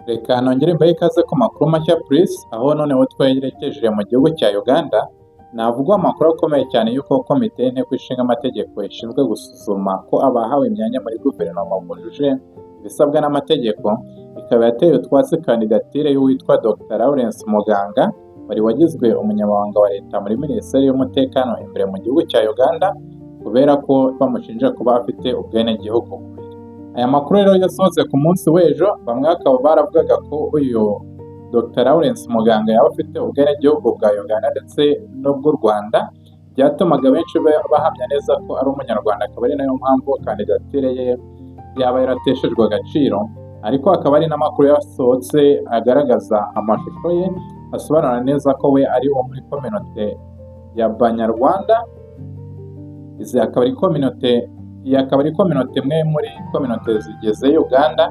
Reka nongere mbahe ikaze ku makuru mashya Pulisi, aho noneho twerekeje mu gihugu cya Uganda. Navugwa amakuru akomeye cyane y'uko komite y'inteko ishinga amategeko ishinzwe gusuzuma ko abahawe imyanya muri guverinoma bujuje ibisabwa n'amategeko, ikaba yateye utwatsi kandidatire y'uwitwa Dr Lawrence Muganga wari wagizwe umunyamabanga wa leta muri minisiteri y'umutekano imbere mu gihugu cya Uganda, kubera ko bamushinja kuba afite ubwenegihugu. Aya makuru rero yasohotse ku munsi w'ejo, bamwe bakaba baravugaga ko uyu Dr Lawrence Muganga yaba afite ubwenegihugu bwa Uganda ndetse n'ubw'u Rwanda, byatumaga benshi bahamya neza ko ari umunyarwanda, akaba ari nayo mpamvu kandidatire ye yaba yarateshejwe agaciro. Ariko hakaba hari n'amakuru yasohotse agaragaza amashusho ye asobanura neza ko we ari uwo muri kominote y'Abanyarwanda. Izi akaba ari kominote imwe muri kominote zigize Uganda,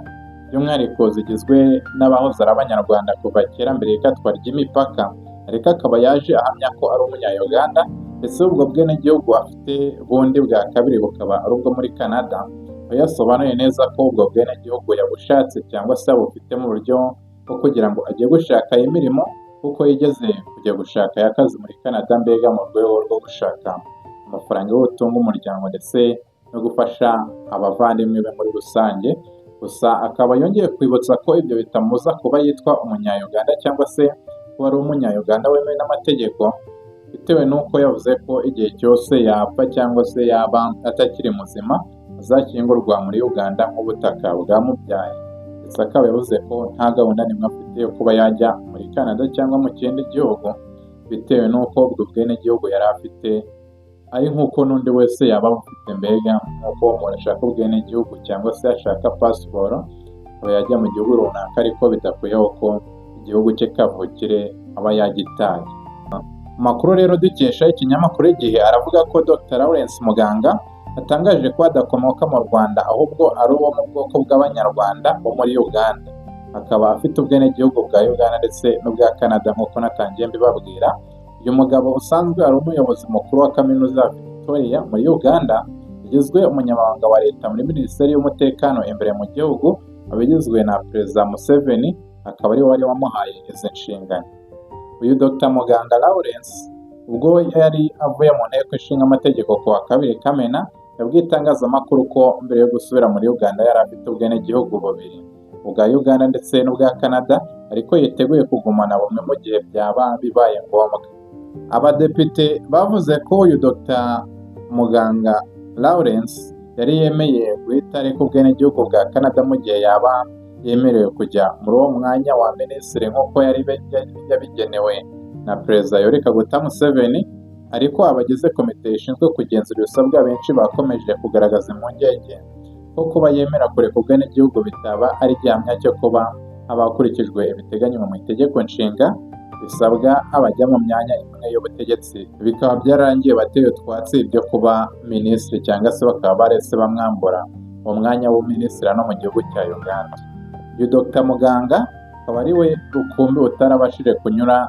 by'umwihariko zigizwe n'abahoze ari Abanyarwanda kuva kera mbere y'ikatwa ry'imipaka, ariko akaba yaje ahamya ko ari umunya-Uganda, ndetse ubwo bwenegihugu afite bundi bwa kabiri bukaba ari ubwo muri Canada. Aho yasobanuye neza ko ubwo bwenegihugu yabushatse cyangwa se abufite mu buryo bwo kugira ngo ajye gushaka imirimo, kuko yigeze kujya gushaka akazi muri Canada, mbega mu rwego rwo gushaka amafaranga yo gutunga umuryango ndetse no gufasha abavandimwe be muri rusange. Gusa akaba yongeye kwibutsa ko ibyo bitamubuza kuba yitwa umunya-Uganda cyangwa se kuba ari umunya-Uganda wemewe n'amategeko, bitewe n'uko yavuze ko igihe cyose yapfa cyangwa se yaba atakiri muzima azashyingurwa muri Uganda nk'ubutaka bwamubyaye. Ndetse akaba yavuze ko nta gahunda n'imwe afite yo kuba yajya muri Canada cyangwa mu kindi gihugu, bitewe n'uko ubwo bwenegihugu yari afite ari nk'uko n'undi wese yaba afite, mbega nk'uko umuntu ashaka ubwenegihugu cyangwa se ashaka pasiporo akaba yajya mu gihugu runaka, ariko bidakuyeho ko igihugu cye kavukire aba yagitaye. Amakuru rero dukesha ikinyamakuru Igihe aravuga ko Dr Lawrence Muganga atangaje ko adakomoka mu Rwanda, ahubwo ari uwo mu bwoko bw'Abanyarwanda bo muri Uganda. Akaba afite ubwenegihugu bwa Uganda ndetse n'ubwa Canada nk'uko natangiye mbibabwira. Uyu mugabo usanzwe ari umuyobozi mukuru wa kaminuza ya Victoria muri Uganda, yagizwe umunyamabanga wa leta muri minisiteri y'umutekano imbere mu gihugu, abigizwe na Perezida Museveni, akaba ari we wari wamuhaye izi nshingano. Uyu Dr Muganga Lawrence ubwo yari avuye mu nteko ishinga amategeko ku wa 2 Kamena, yabwiye itangazamakuru ko mbere yo gusubira muri Uganda yari afite ubwenegihugu bubiri, ubwa Uganda ndetse n'ubwa Canada, ariko yiteguye kugumana bumwe mu gihe byaba bibaye ngombwa. Abadepite bavuze ko uyu Dr Muganga Lawrence yari yemeye guhita areka ubwenegihugu bwa Canada mu gihe yaba yemerewe kujya muri uwo mwanya wa minisitiri nk'uko yari yabigenewe na Perezida Yoweri Kaguta Museveni. Ariko abagize komite ishinzwe kugenzura ibisabwa benshi bakomeje kugaragaza impungenge ko kuba yemera kureka ubwenegihugu bitaba ari gihamya cyo kuba hakurikijwe ibiteganywa mu itegeko nshinga bisabwa abajya mu myanya imwe y'ubutegetsi. Bikaba byararangiye bateye utwatsi ibyo kuba minisitiri cyangwa se bakaba barese bamwambura umwanya w'uminisitiri no mu gihugu cya Uganda. Uyu Dr Muganga akaba ari we rukumbi utarabashije kunyura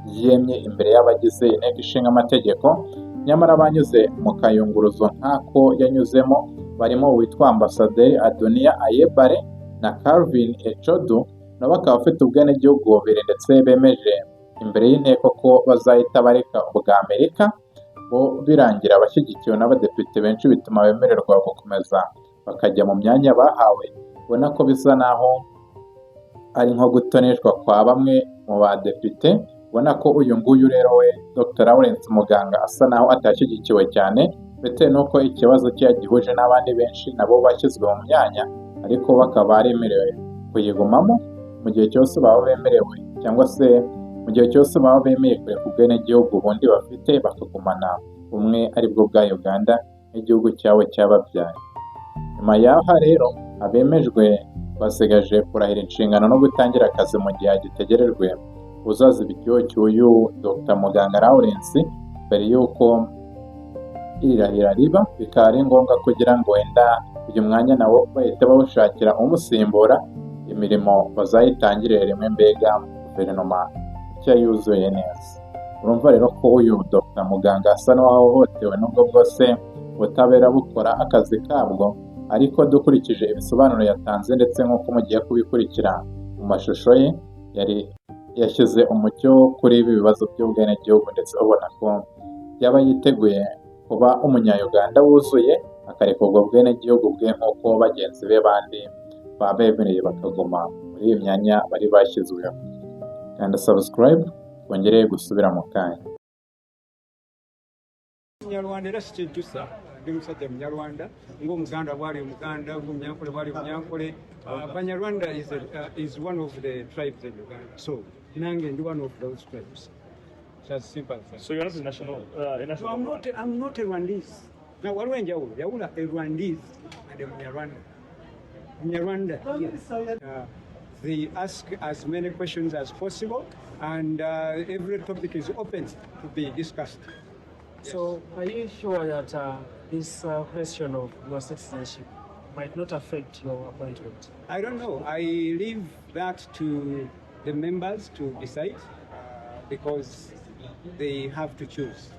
yemye imbere y'abagize inteko ishinga amategeko, nyamara banyuze mu kayunguruzo nk'ako yanyuzemo barimo uwitwa Ambasaderi Adonia Ayebare na Calvin Echodu, nabo bakaba bafite ubwenegihugu bubiri ndetse bemeje imbere y'inteko ko bazahita bareka ubwa Amerika, bo birangira bashyigikiwe n'abadepite benshi, bituma bemererwa gukomeza bakajya mu myanya bahawe. Ubona ko bisa naho ari nko gutoneshwa kwa bamwe mu badepite. Ubona ko uyu nguyu rero we Dr Lawrence Muganga asa naho atashyigikiwe cyane, bitewe n'uko ikibazo cye yagihuje n'abandi benshi nabo bashyizwe mu myanya, ariko bakaba baremerewe kuyigumamo mu gihe cyose baba bemerewe, cyangwa se mu gihe cyose baba bemeye kureka ubwenegihugu ubundi bafite bakagumana bumwe aribwo bwa Uganda n'igihugu cyabo cyababyaye. Nyuma y'aha rero abemejwe basigaje kurahira inshingano no gutangira akazi mu gihe gitegerejwe uzaziba icyuho cy'uyu Dr Muganga Lawrence mbere y'uko irahira riba. Bikaba ari ngombwa kugira ngo wenda uyu mwanya nawo bahita bawushakira umusimbura, imirimo bazayitangirire rimwe, mbega guverinoma nshya yuzuye neza. Urumva rero ko uyu Dr Muganga asa n'uwahohotewe, nubwo bwose ubutabera bukora akazi kabwo, ariko dukurikije ibisobanuro yatanze ndetse nk'uko mugiye kubikurikira Mu mashusho ye yashyize umucyo kuri ibi bibazo by'ubwenegihugu ndetse ubona ko yaba yiteguye kuba umunya-Uganda wuzuye akareka ubwo bwenegihugu bwe nk'uko bagenzi be bandi babemereye bakaguma muri iyi myanya bari bashyizweho. Kanda subscribe twongere gusubira mu kanya. Munyarwanda era sikyejjusa ndi musajja Munyarwanda ng'Omuganda bwali Omuganda ng'Omunyankole bwali Omunyankole. Banyarwanda is one of the tribes in Uganda, so nange ndi one of those tribes. It's as simple as that. So you're not a national? So I'm not a Rwandese. Now waliwo enjawulo yawula a Rwandese and a Munyarwanda. Munyarwanda, yes. They ask as many questions as possible, and every topic is open to be discussed. So are you sure that this question of your citizenship might not affect your appointment? I don't know. I leave that to the members to decide because they have to choose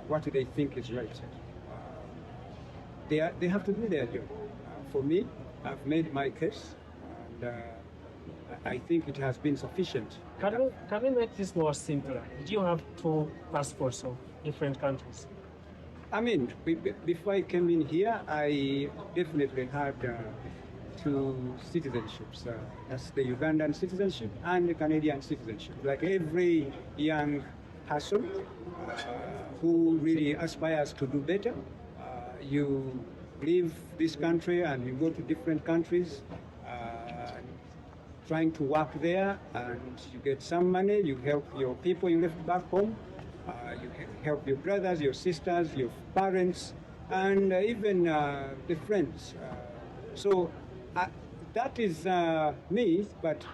what they think is right. They have to do their job. For me, I've made my case, and I think it has been sufficient. Can we make this more simpler? Do you have 2 passports of different countries? I mean, before I came in here, I definitely had 2 citizenships. That's the Ugandan citizenship and the Canadian citizenship. Like every young person who really aspires to do better, you leave this country and you go to different countries, trying to work there, and you get some money, you help your people you left back home, you help your brothers, your sisters, your parents, and even the friends. So that is me, but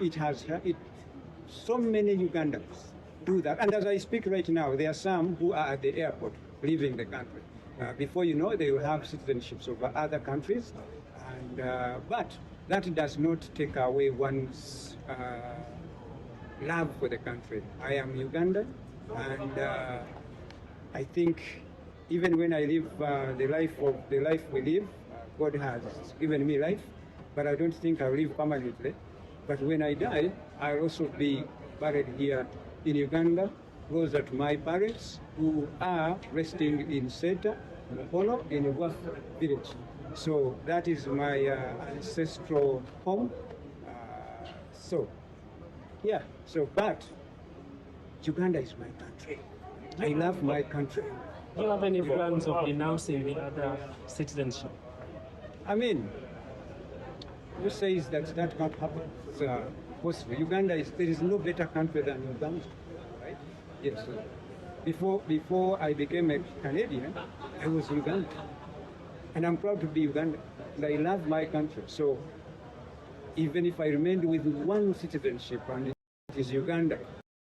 so many Ugandans do that. And as I speak right now, there are some who are at the airport leaving the country. Before you know, they will have citizenships of other countries, and but that does not take away one's love for the country. I am Ugandan, and I think even when I live the life we live, God has given me life, but I don't think I'll live permanently. But when I die, I'll also be buried here in Uganda, closer to my parents who are resting in Seta, Mukono, in Waf village. So that is my ancestral home. But Uganda is my country. I love my country. Do you have any plans of denouncing the other citizenship? I mean, who says that can't happen? It's possible. There is no better country than Uganda, right? Yes. Before I became a Canadian, I was Uganda. And I'm proud to be Uganda. And I love my country. So even if I remained with one citizenship, and it is Uganda,